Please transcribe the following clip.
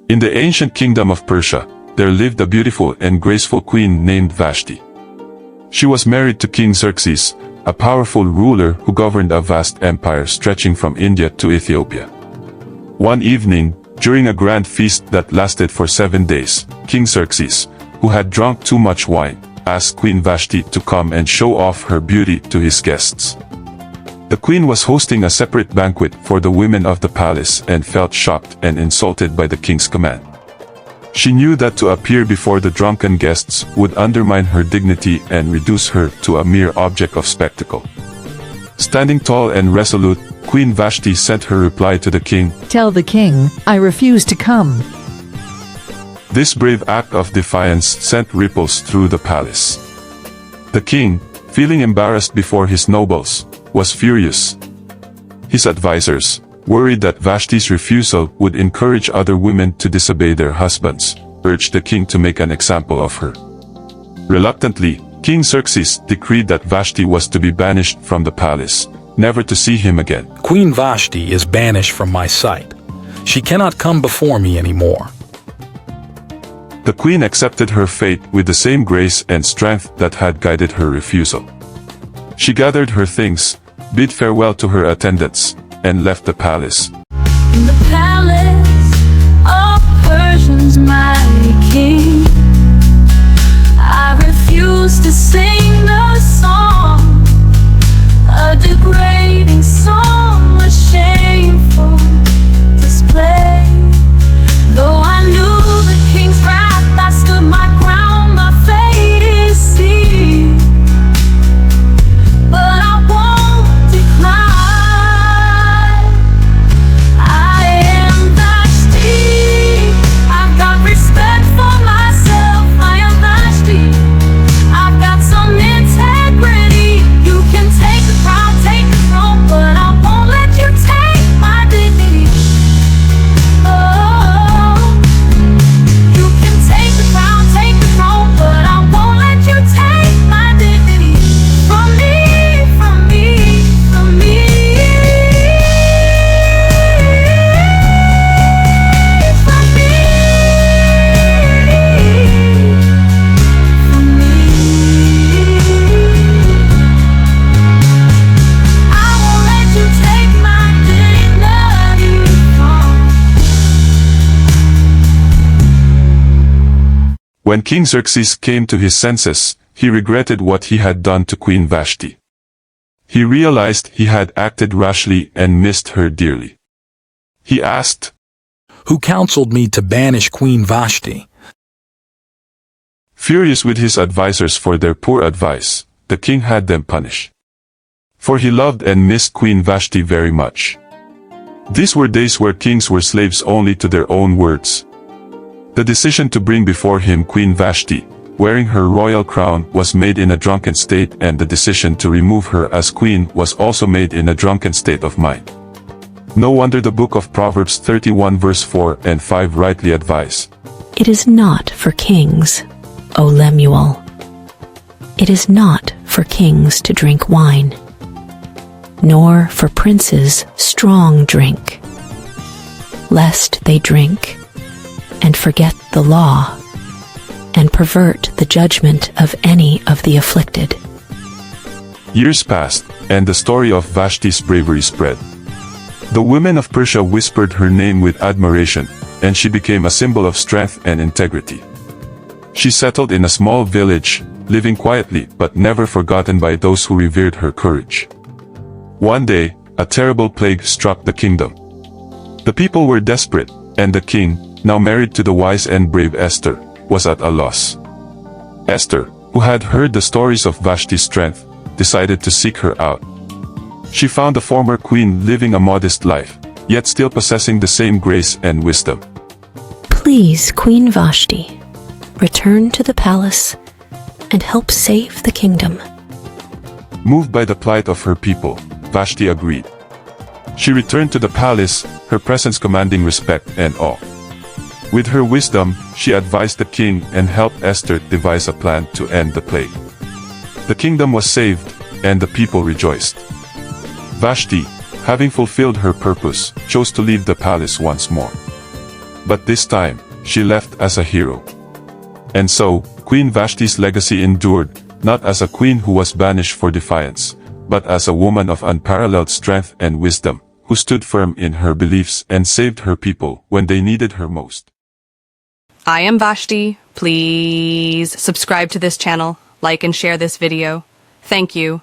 In the ancient kingdom of Persia, there lived a beautiful and graceful queen named Vashti. She was married to King Xerxes, a powerful ruler who governed a vast empire stretching from India to Ethiopia. One evening, during a grand feast that lasted for 7 days, King Xerxes, who had drunk too much wine, asked Queen Vashti to come and show off her beauty to his guests. The queen was hosting a separate banquet for the women of the palace and felt shocked and insulted by the king's command. She knew that to appear before the drunken guests would undermine her dignity and reduce her to a mere object of spectacle. Standing tall and resolute, Queen Vashti sent her reply to the king, "Tell the king, I refuse to come." This brave act of defiance sent ripples through the palace. The king, feeling embarrassed before his nobles, was furious. His advisors, worried that Vashti's refusal would encourage other women to disobey their husbands, urged the king to make an example of her. Reluctantly, King Xerxes decreed that Vashti was to be banished from the palace, never to see him again. Queen Vashti is banished from my sight. She cannot come before me anymore. The queen accepted her fate with the same grace and strength that had guided her refusal. She gathered her things, bid farewell to her attendants, and left the palace. In the palace of Persian's mighty king, I refuse to sing the song, a degrading song, a shameful display. Though I knew the king's wrath, I stood my ground, my fate is sealed. But I won't decline. I am Vashti. I've got respect for myself. I am Vashti. I've got some integrity. You can take the crown, take the throne, but I won't let you take my dignity. Oh, you can take the crown, take the throne, but I won't let you take my dignity from me. When King Xerxes came to his senses, he regretted what he had done to Queen Vashti. He realized he had acted rashly and missed her dearly. He asked, Who counseled me to banish Queen Vashti? Furious with his advisors for their poor advice, the king had them punished. For he loved and missed Queen Vashti very much. These were days where kings were slaves only to their own words. The decision to bring before him Queen Vashti, wearing her royal crown, was made in a drunken state, and the decision to remove her as queen was also made in a drunken state of mind. No wonder the book of Proverbs 31 verse 4 and 5 rightly advise, It is not for kings, O Lemuel. It is not for kings to drink wine, nor for princes strong drink, lest they drink and forget the law, and pervert the judgment of any of the afflicted. Years passed, and the story of Vashti's bravery spread. The women of Persia whispered her name with admiration, and she became a symbol of strength and integrity. She settled in a small village, living quietly but never forgotten by those who revered her courage. One day, a terrible plague struck the kingdom. The people were desperate, and the king, now married to the wise and brave Esther, was at a loss. Esther, who had heard the stories of Vashti's strength, decided to seek her out. She found the former queen living a modest life, yet still possessing the same grace and wisdom. Please, Queen Vashti, return to the palace and help save the kingdom. Moved by the plight of her people, Vashti agreed. She returned to the palace, her presence commanding respect and awe. With her wisdom, she advised the king and helped Esther devise a plan to end the plague. The kingdom was saved, and the people rejoiced. Vashti, having fulfilled her purpose, chose to leave the palace once more. But this time, she left as a hero. And so, Queen Vashti's legacy endured, not as a queen who was banished for defiance, but as a woman of unparalleled strength and wisdom, who stood firm in her beliefs and saved her people when they needed her most. I am Vashti. Please subscribe to this channel, like and share this video. Thank you.